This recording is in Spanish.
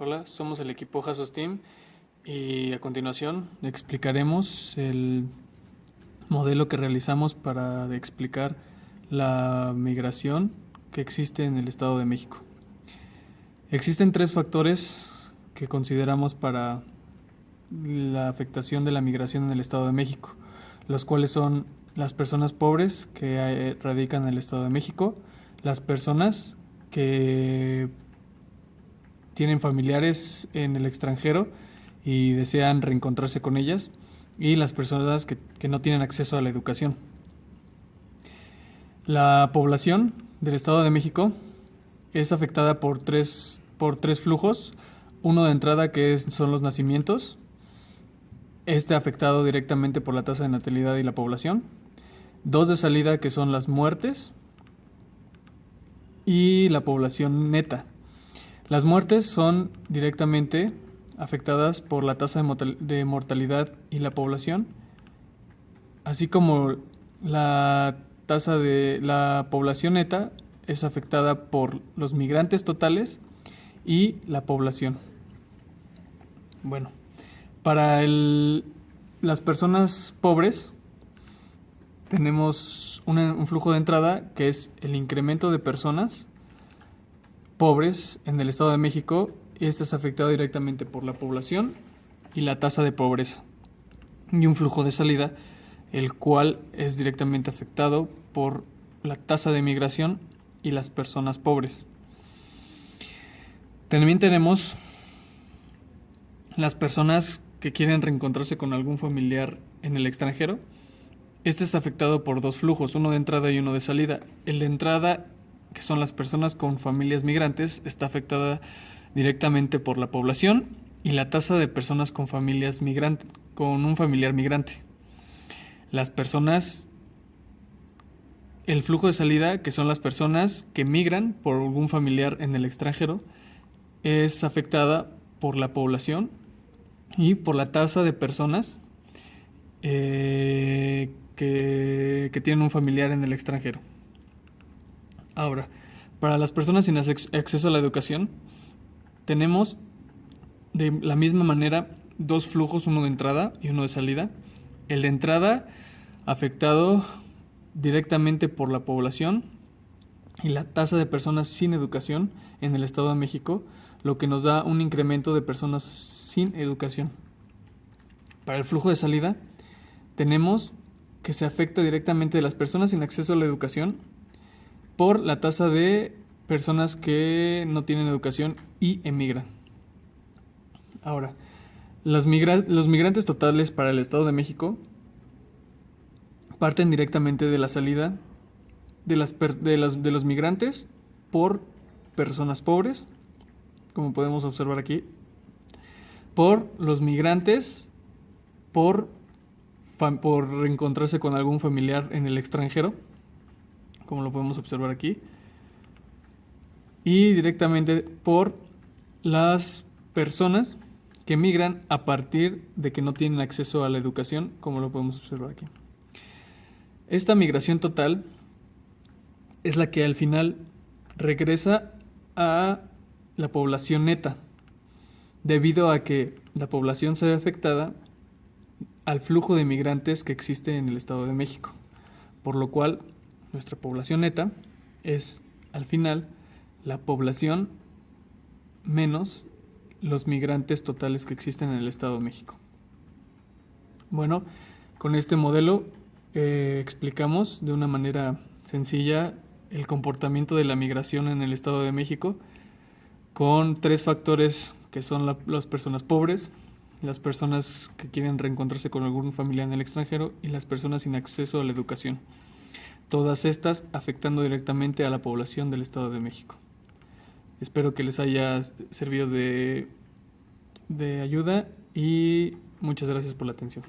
Hola, somos el equipo Jasos Team y a continuación explicaremos el modelo que realizamos para explicar la migración que existe en el Estado de México. Existen tres factores que consideramos para la afectación de la migración en el Estado de México, los cuales son las personas pobres que radican en el Estado de México, las personas que tienen familiares en el extranjero y desean reencontrarse con ellas, y las personas que no tienen acceso a la educación. La población del Estado de México es afectada por tres flujos. Uno de entrada son los nacimientos, afectado directamente por la tasa de natalidad y la población. Dos de salida, que son las muertes, y la población neta. Las muertes son directamente afectadas por la tasa de mortalidad y la población, así como la tasa de la población neta es afectada por los migrantes totales y la población. Bueno, para las personas pobres tenemos un flujo de entrada que es el incremento de personas pobres en el Estado de México. Este es afectado directamente por la población y la tasa de pobreza. Y un flujo de salida, el cual es directamente afectado por la tasa de migración y las personas pobres. También tenemos las personas que quieren reencontrarse con algún familiar en el extranjero. Este es afectado por dos flujos, uno de entrada y uno de salida. El de entrada, que son las personas con familias migrantes, está afectada directamente por la población y la tasa de personas con familias con un familiar migrante. Las personas, el flujo de salida, que son las personas que migran por algún familiar en el extranjero, es afectada por la población y por la tasa de personas que tienen un familiar en el extranjero. Ahora, para las personas sin acceso a la educación, tenemos de la misma manera dos flujos, uno de entrada y uno de salida. El de entrada afectado directamente por la población y la tasa de personas sin educación en el Estado de México, lo que nos da un incremento de personas sin educación. Para el flujo de salida, tenemos que se afecta directamente de las personas sin acceso a la educación por la tasa de personas que no tienen educación y emigran. Ahora, los migrantes totales para el Estado de México parten directamente de la salida de los migrantes por personas pobres, como podemos observar aquí, por los migrantes por reencontrarse con algún familiar en el extranjero, como lo podemos observar aquí, y directamente por las personas que migran a partir de que no tienen acceso a la educación, como lo podemos observar aquí. Esta migración total es la que al final regresa a la población neta, debido a que la población se ve afectada al flujo de migrantes que existe en el Estado de México, por lo cual nuestra población neta es al final la población menos los migrantes totales que existen en el Estado de México. Bueno, con este modelo explicamos de una manera sencilla el comportamiento de la migración en el Estado de México, con tres factores que son las personas pobres, las personas que quieren reencontrarse con algún familiar en el extranjero y las personas sin acceso a la educación. Todas estas afectando directamente a la población del Estado de México. Espero que les haya servido de ayuda y muchas gracias por la atención.